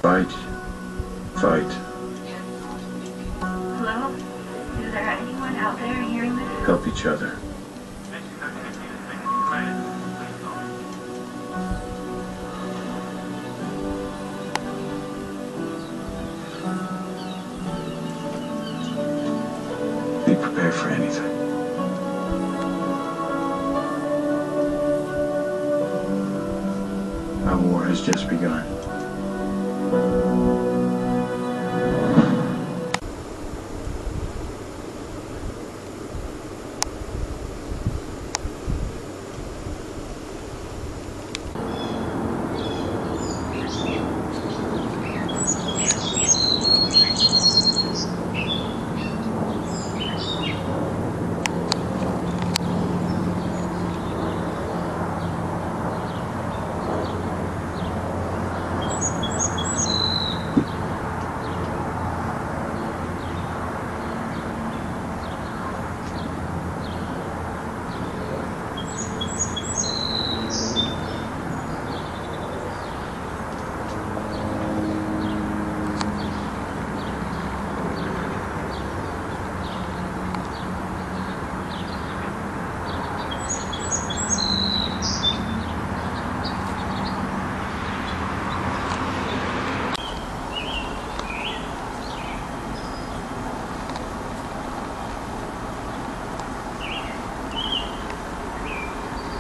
Fight. Fight. Hello? Is there anyone out there hearing this? Help each other. Be prepared for anything. Our war has just begun.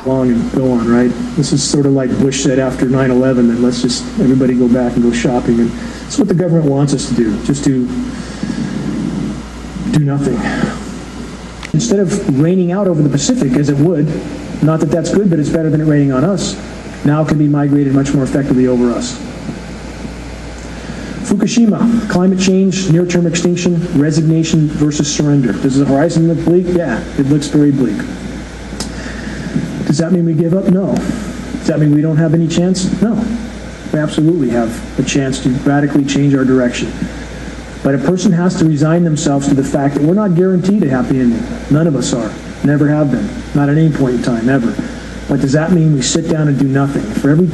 Long and go on, right? This is sort of like Bush said after 9/11, that let's just everybody go back and go shopping, and that's what the government wants us to do, just to do nothing. Instead of raining out over the Pacific, as it would, not that that's good, but it's better than it raining on us, now it can be migrated much more effectively over us. Fukushima, climate change, near-term extinction, resignation versus surrender. Does the horizon look bleak? Yeah, it looks very bleak. Does that mean we give up? No. Does that mean we don't have any chance? No. We absolutely have a chance to radically change our direction. But a person has to resign themselves to the fact that we're not guaranteed a happy ending. None of us are. Never have been. Not at any point in time, ever. But does that mean we sit down and do nothing? For every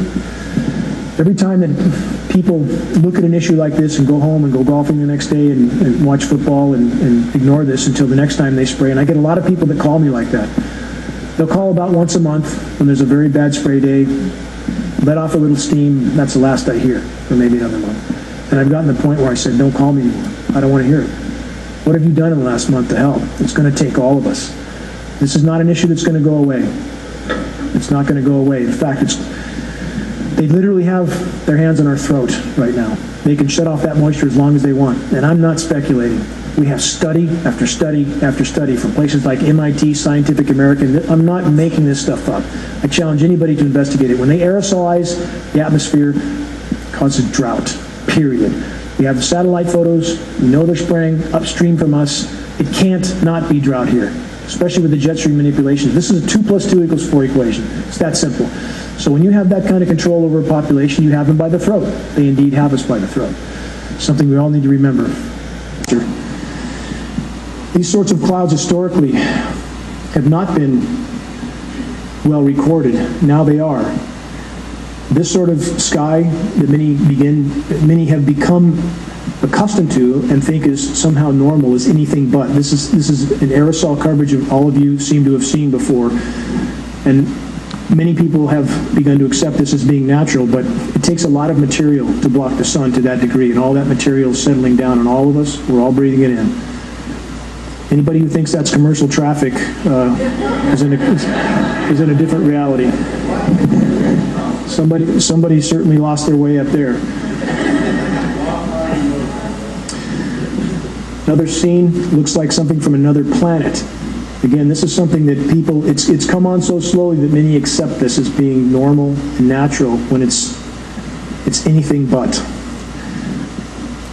time that people look at an issue like this and go home and go golfing the next day and watch football and ignore this until the next time they spray, and I get a lot of people that call me like that. They'll call about once a month when there's a very bad spray day, let off a little steam, that's the last I hear, for maybe another month. And I've gotten to the point where I said, don't call me anymore. I don't want to hear it. What have you done in the last month to help? It's going to take all of us. This is not an issue that's going to go away. It's not going to go away. In fact, they literally have their hands on our throat right now. They can shut off that moisture as long as they want. And I'm not speculating. We have study after study after study from places like MIT, Scientific American. I'm not making this stuff up. I challenge anybody to investigate it. When they aerosolize the atmosphere, it causes drought, period. We have the satellite photos. We know they're spraying upstream from us. It can't not be drought here, especially with the jet stream manipulation. This is a 2 + 2 = 4 equation. It's that simple. So when you have that kind of control over a population, you have them by the throat. They indeed have us by the throat. Something we all need to remember. These sorts of clouds historically have not been well recorded. Now they are. This sort of sky that many have become accustomed to and think is somehow normal is anything but. This is an aerosol coverage of all of you seem to have seen before, and many people have begun to accept this as being natural, but it takes a lot of material to block the sun to that degree, and all that material is settling down on all of us. We're all breathing it in. Anybody who thinks that's commercial traffic is in a different reality. Somebody certainly lost their way up there. Another scene looks like something from another planet. Again, this is something that people, it's come on so slowly that many accept this as being normal and natural when it's anything but.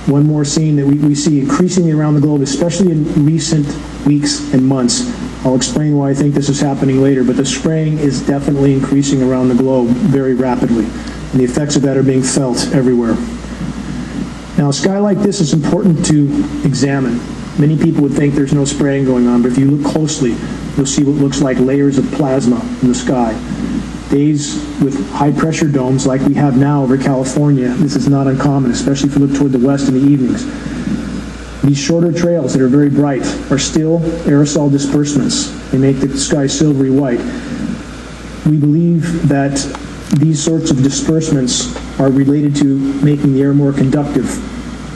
One more scene that we see increasingly around the globe, especially in recent weeks and months. I'll explain why I think this is happening later, but the spraying is definitely increasing around the globe very rapidly, and the effects of that are being felt everywhere. Now, a sky like this is important to examine. Many people would think there's no spraying going on, but if you look closely, you'll see what looks like layers of plasma in the sky. days with high-pressure domes like we have now over California, this is not uncommon, especially if you look toward the west in the evenings. These shorter trails that are very bright are still aerosol disbursements. They make the sky silvery white. We believe that these sorts of disbursements are related to making the air more conductive,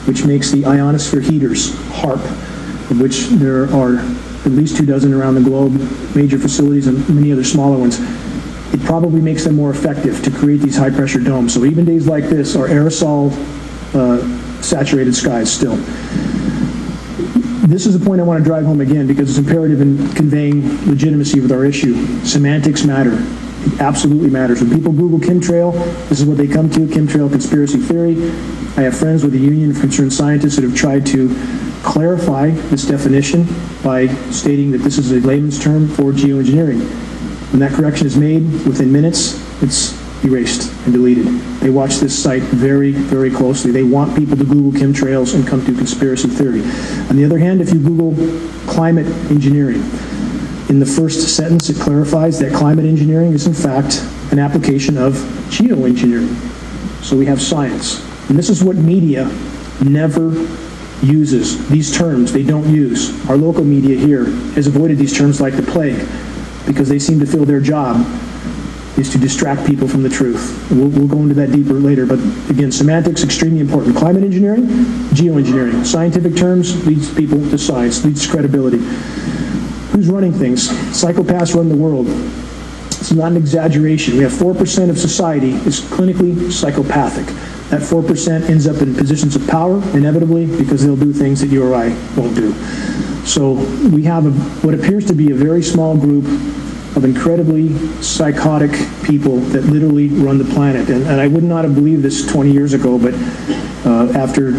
which makes the ionosphere heaters, HARP, of which there are at least 24 around the globe, major facilities and many other smaller ones. It probably makes them more effective to create these high-pressure domes. So even days like this are aerosol saturated skies still. This is a point I want to drive home again because it's imperative in conveying legitimacy with our issue. Semantics matter. It absolutely matters. When people Google chemtrail, this is what they come to, chemtrail conspiracy theory. I have friends with the Union of Concerned Scientists that have tried to clarify this definition by stating that this is a layman's term for geoengineering. When that correction is made, within minutes, it's erased and deleted. They watch this site very, very closely. They want people to Google chemtrails and come to conspiracy theory. On the other hand, if you Google climate engineering, in the first sentence it clarifies that climate engineering is in fact an application of geoengineering. So we have science. And this is what media never uses. These terms they don't use. Our local media here has avoided these terms like the plague because they seem to feel their job is to distract people from the truth. We'll go into that deeper later, but again, semantics, extremely important. Climate engineering, geoengineering. Scientific terms leads people to science, leads to credibility. Who's running things? Psychopaths run the world. It's not an exaggeration. We have 4% of society is clinically psychopathic. That 4% ends up in positions of power, inevitably, because they'll do things that you or I won't do. So we have what appears to be a very small group of incredibly psychotic people that literally run the planet. And I would not have believed this 20 years ago, but after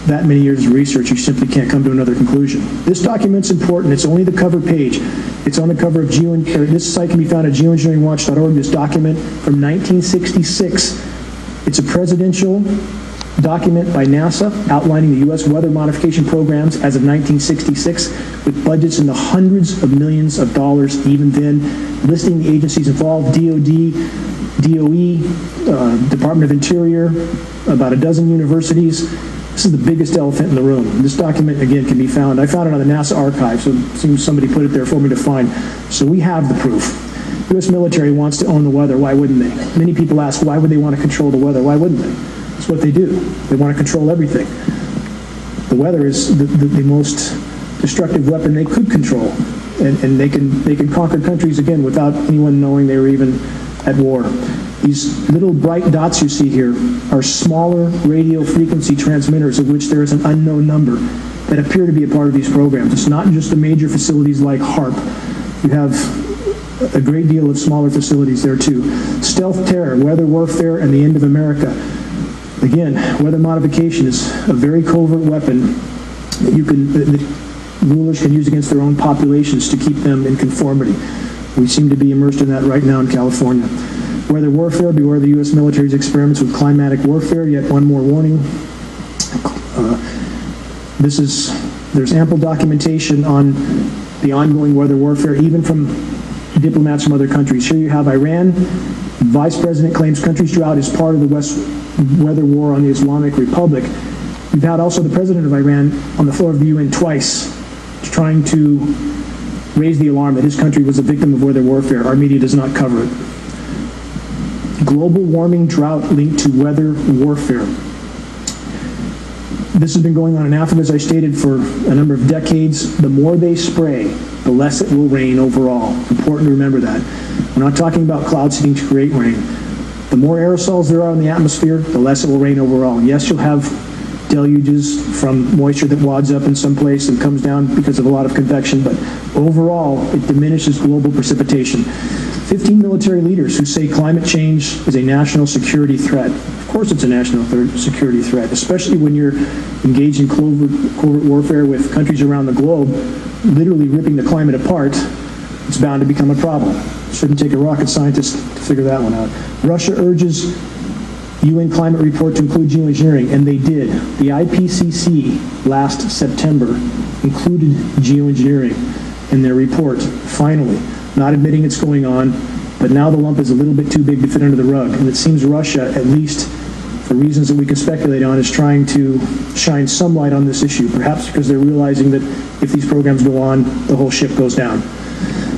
that many years of research, you simply can't come to another conclusion. This document's important. It's only the cover page. It's on the cover of this site can be found at geoengineeringwatch.org, this document from 1966. It's a presidential document by NASA outlining the U.S. weather modification programs as of 1966 with budgets in the hundreds of millions of dollars even then, listing the agencies involved, DOD, DOE, Department of Interior, about a dozen universities. This is the biggest elephant in the room. This document, again, can be found. I found it on the NASA archive, so it seems somebody put it there for me to find. So we have the proof. The U.S. military wants to own the weather. Why wouldn't they? Many people ask, why would they want to control the weather? Why wouldn't they? That's what they do. They want to control everything. The weather is the most destructive weapon they could control. And they can conquer countries, again, without anyone knowing they were even at war. These little bright dots you see here are smaller radio frequency transmitters, of which there is an unknown number, that appear to be a part of these programs. It's not just the major facilities like HARP. You have a great deal of smaller facilities there too. Stealth terror, weather warfare, and the end of America. Again, weather modification is a very covert weapon that rulers can use against their own populations to keep them in conformity. We seem to be immersed in that right now in California. Weather warfare, beware the U.S. military's experiments with climatic warfare. Yet one more warning. There's ample documentation on the ongoing weather warfare, even from diplomats from other countries. Here you have Iran. Vice President claims country's drought is part of the weather war on the Islamic Republic. We've had also the President of Iran on the floor of the UN twice trying to raise the alarm that his country was a victim of weather warfare. Our media does not cover it. Global warming drought linked to weather warfare. This has been going on in Africa, as I stated, for a number of decades. The more they spray, the less it will rain overall. Important to remember that. We're not talking about cloud seeding to create rain. The more aerosols there are in the atmosphere, the less it will rain overall. Yes, you'll have deluges from moisture that wads up in some place and comes down because of a lot of convection, but overall, it diminishes global precipitation. 15 military leaders who say climate change is a national security threat. Of course it's a national security threat, especially when you're engaged in covert warfare with countries around the globe, literally ripping the climate apart. It's bound to become a problem. Shouldn't take a rocket scientist to figure that one out. Russia urges UN climate report to include geoengineering, and they did. The IPCC last September included geoengineering in their report, finally. Not admitting it's going on, But now the lump is a little bit too big to fit under the rug, and it seems Russia, at least for reasons that we can speculate on, is trying to shine some light on this issue, perhaps because they're realizing that if these programs go on, the whole ship goes down.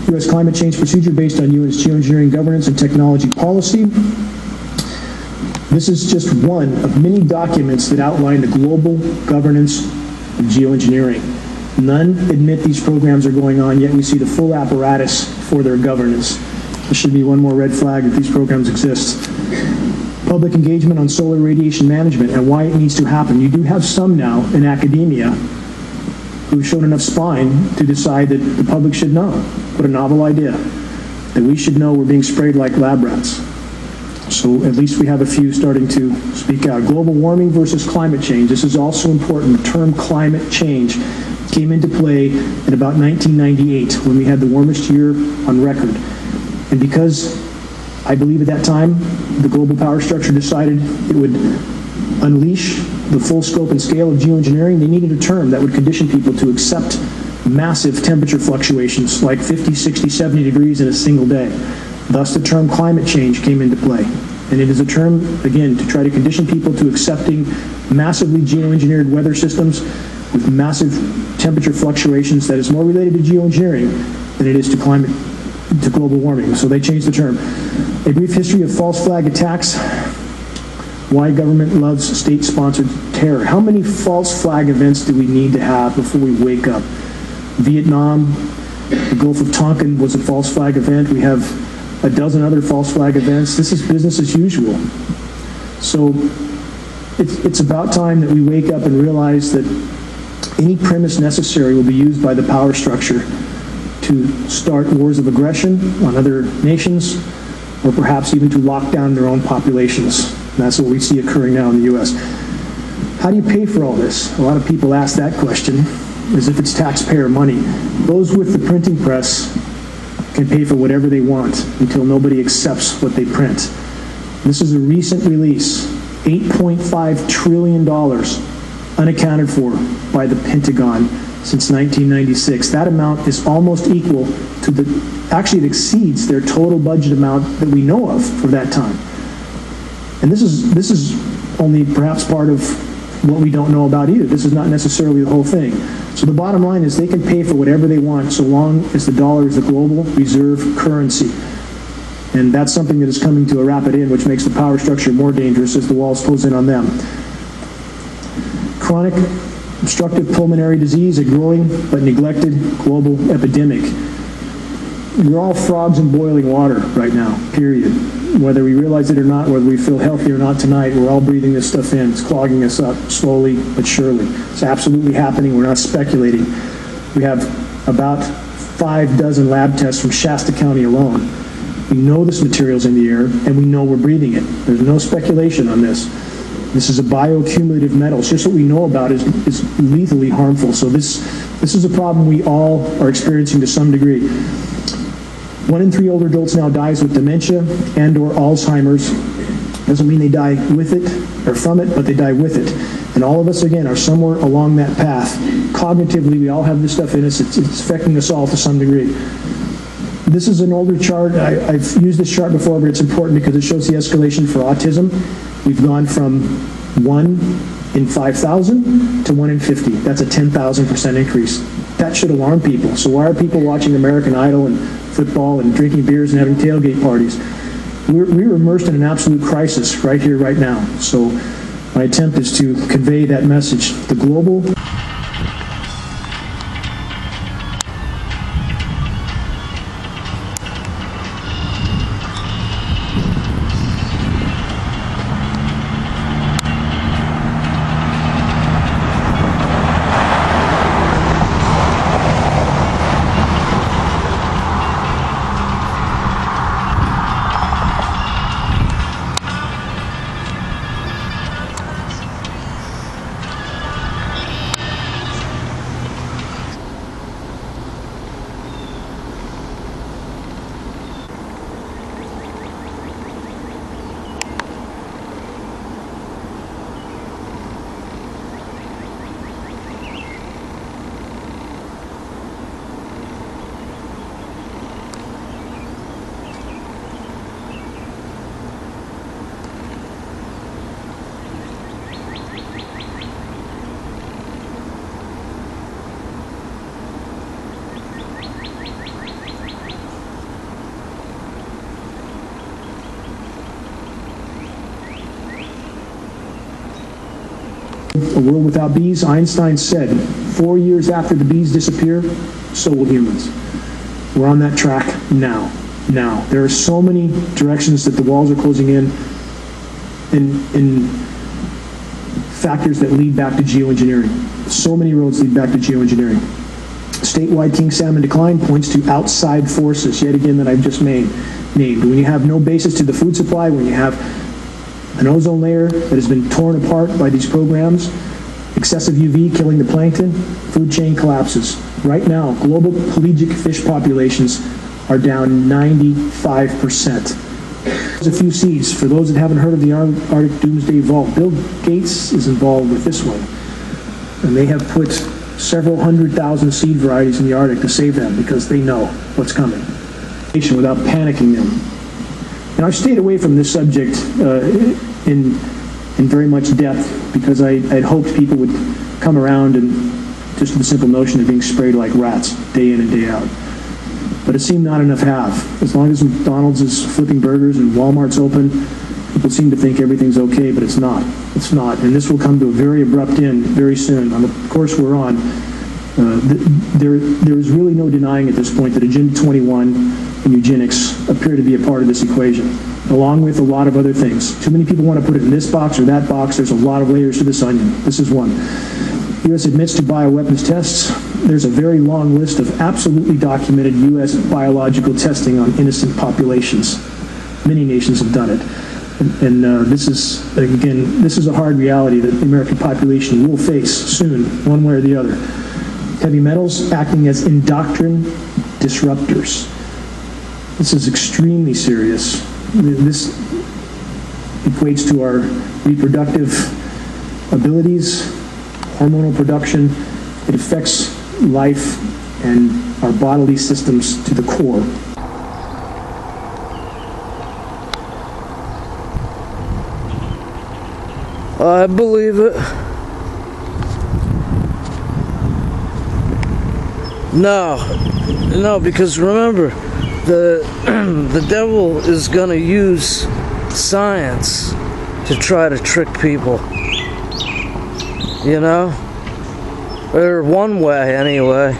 U.S. climate change procedure based on U.S. geoengineering governance and technology policy. This is just one of many documents that outline the global governance of geoengineering. None admit these programs are going on, yet we see the full apparatus for their governance. There should be one more red flag that these programs exist. Public engagement on solar radiation management and why it needs to happen. You do have some now in academia who've shown enough spine to decide that the public should know. What a novel idea. That we should know we're being sprayed like lab rats. So at least we have a few starting to speak out. Global warming versus climate change. This is also important. The term climate change came into play in about 1998 when we had the warmest year on record. And because I believe at that time the global power structure decided it would unleash the full scope and scale of geoengineering, they needed a term that would condition people to accept massive temperature fluctuations like 50, 60, 70 degrees in a single day. Thus the term climate change came into play. And it is a term, again, to try to condition people to accepting massively geoengineered weather systems with massive temperature fluctuations that is more related to geoengineering than it is to global warming. So they changed the term. A brief history of false flag attacks. Why government loves state-sponsored terror. How many false flag events do we need to have before we wake up? Vietnam, the Gulf of Tonkin was a false flag event. We have a dozen other false flag events. This is business as usual. So it's about time that we wake up and realize that any premise necessary will be used by the power structure to start wars of aggression on other nations, or perhaps even to lock down their own populations. And that's what we see occurring now in the U.S. How do you pay for all this? A lot of people ask that question as if it's taxpayer money. Those with the printing press can pay for whatever they want until nobody accepts what they print. This is a recent release, $8.5 trillion unaccounted for by the Pentagon since 1996. That amount is almost equal to actually it exceeds their total budget amount that we know of for that time. And this is only perhaps part of what we don't know about either. This is not necessarily the whole thing. So the bottom line is they can pay for whatever they want so long as the dollar is the global reserve currency. And that's something that is coming to a rapid end, which makes the power structure more dangerous as the walls close in on them. Chronic obstructive pulmonary disease, a growing but neglected global epidemic. We're all frogs in boiling water right now, period. Whether we realize it or not, whether we feel healthy or not tonight, we're all breathing this stuff in. It's clogging us up slowly but surely. It's absolutely happening. We're not speculating. We have about 6 lab tests from Shasta County alone. We know this material's in the air, and we know we're breathing it. There's no speculation on this. This is a bioaccumulative metal. It's just what we know about is lethally harmful. So this is a problem we all are experiencing to some degree. 1 in 3 older adults now dies with dementia and or Alzheimer's. Doesn't mean they die with it or from it, but they die with it. And all of us, again, are somewhere along that path. Cognitively, we all have this stuff in us. It's affecting us all to some degree. This is an older chart. I've used this chart before, but it's important because it shows the escalation for autism. We've gone from 1 in 5,000 to 1 in 50. That's a 10,000% increase. That should alarm people. So why are people watching American Idol and football and drinking beers and having tailgate parties? We're immersed in an absolute crisis right here, right now. So my attempt is to convey that message. The global A world without bees, Einstein said, 4 years after the bees disappear, so will humans. We're on that track now. There are so many directions that the walls are closing in factors that lead back to geoengineering. So many roads lead back to geoengineering. Statewide king salmon decline points to outside forces, yet again, that I've just named. When you have no basis to the food supply, when you have an ozone layer that has been torn apart by these programs, excessive UV killing the plankton, food chain collapses. Right now, global pelagic fish populations are down 95%. There's a few seeds. For those that haven't heard of the Arctic Doomsday Vault, Bill Gates is involved with this one. And they have put several 100,000 seed varieties in the Arctic to save them because they know what's coming. Without panicking them. Now, I've stayed away from this subject in very much depth because I'd hoped people would come around and just the simple notion of being sprayed like rats day in and day out. But it seemed not enough have. As long as McDonald's is flipping burgers and Walmart's open, people seem to think everything's okay, but it's not. It's not. And this will come to a very abrupt end very soon. On the course we're on, there is really no denying at this point that Agenda 21 and eugenics appear to be a part of this equation, along with a lot of other things. Too many people want to put it in this box or that box. There's a lot of layers to this onion. This is one. U.S. admits to bioweapons tests. There's a very long list of absolutely documented U.S. biological testing on innocent populations. Many nations have done it. And this is, again, this is a hard reality that the American population will face soon, one way or the other. Heavy metals acting as endocrine disruptors. This is extremely serious. This equates to our reproductive abilities, hormonal production. It affects life and our bodily systems to the core. I believe it. No, because remember, the devil is going to use science to try to trick people. You know? Or one way, anyway.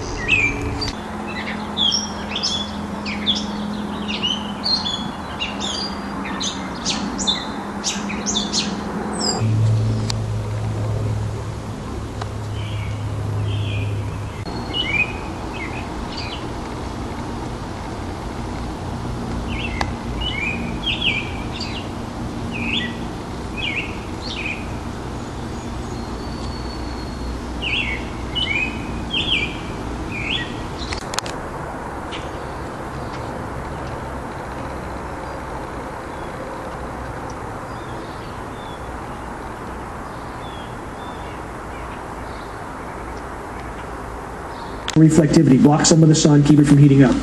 Reflectivity, block some of the sun, keep it from heating up.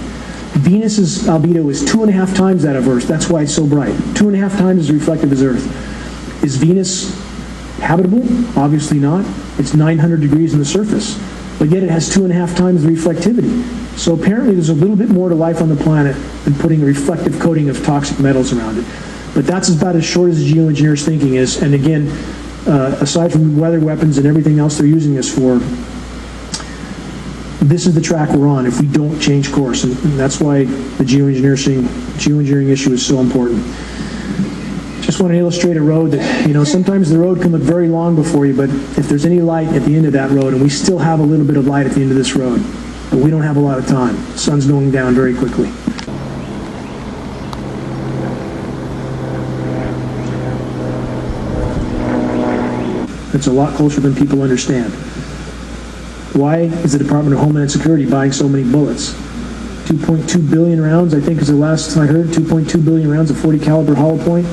Venus's albedo is 2.5 times that of Earth. That's why it's so bright. 2.5 times as reflective as Earth. Is Venus habitable? Obviously not. It's 900 degrees on the surface, but yet it has 2.5 times the reflectivity. So apparently there's a little bit more to life on the planet than putting a reflective coating of toxic metals around it. But that's about as short as the geoengineers' thinking is. And again, aside from weather weapons and everything else they're using this for, this is the track we're on if we don't change course, and that's why the geoengineering issue is so important. Just want to illustrate a road that, you know, sometimes the road can look very long before you, but if there's any light at the end of that road, and we still have a little bit of light at the end of this road, but we don't have a lot of time. The sun's going down very quickly. It's a lot closer than people understand. Why is the Department of Homeland Security buying so many bullets? 2.2 billion rounds, I think is the last I heard, 2.2 billion rounds of 40 caliber hollow point.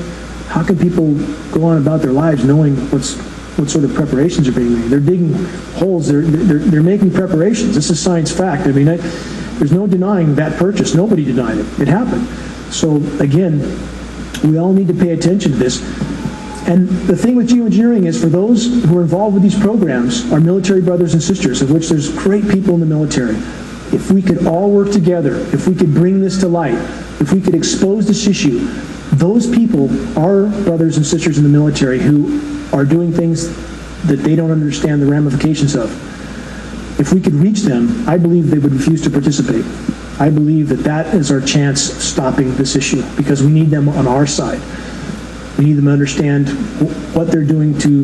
How can people go on about their lives knowing what sort of preparations are being made? They're digging holes, they're making preparations. This is science fact. I mean, there's no denying that purchase. Nobody denied it. It happened. So again, we all need to pay attention to this. And the thing with geoengineering is, for those who are involved with these programs, our military brothers and sisters, of which there's great people in the military, if we could all work together, if we could bring this to light, if we could expose this issue, those people are brothers and sisters in the military who are doing things that they don't understand the ramifications of. If we could reach them, I believe they would refuse to participate. I believe that that is our chance of stopping this issue, because we need them on our side. We need them to understand what they're doing to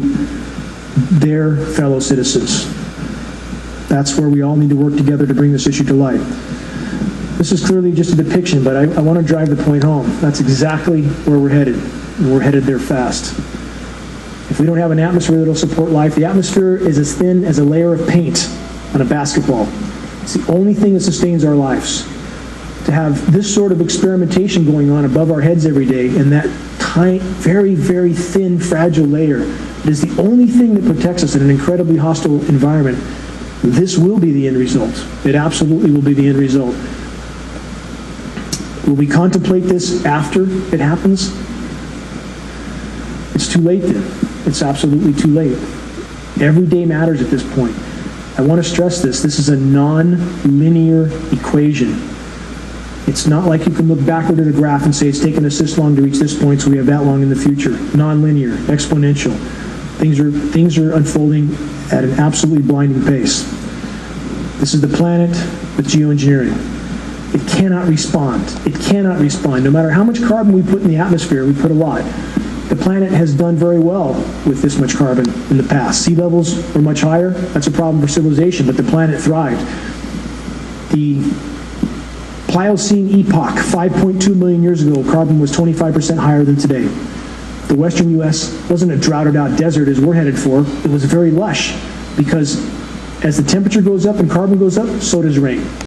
their fellow citizens. That's where we all need to work together to bring this issue to light. This is clearly just a depiction, but I want to drive the point home. That's exactly where we're headed, and we're headed there fast. If we don't have an atmosphere that will support life, the atmosphere is as thin as a layer of paint on a basketball. It's the only thing that sustains our lives. To have this sort of experimentation going on above our heads every day in that tiny, very, very thin, fragile layer, it is the only thing that protects us in an incredibly hostile environment. This will be the end result. It absolutely will be the end result. Will we contemplate this after it happens? It's too late then. It's absolutely too late. Every day matters at this point. I want to stress this. This is a non-linear equation. It's not like you can look backward at a graph and say it's taken us this long to reach this point, so we have that long in the future. Non-linear, exponential. Things are unfolding at an absolutely blinding pace. This is the planet with geoengineering. It cannot respond. It cannot respond. No matter how much carbon we put in the atmosphere, we put a lot. The planet has done very well with this much carbon in the past. Sea levels were much higher. That's a problem for civilization, but the planet thrived. The Pliocene epoch, 5.2 million years ago, carbon was 25% higher than today. The western U.S. wasn't a droughted out desert as we're headed for. It was very lush, because as the temperature goes up and carbon goes up, so does rain.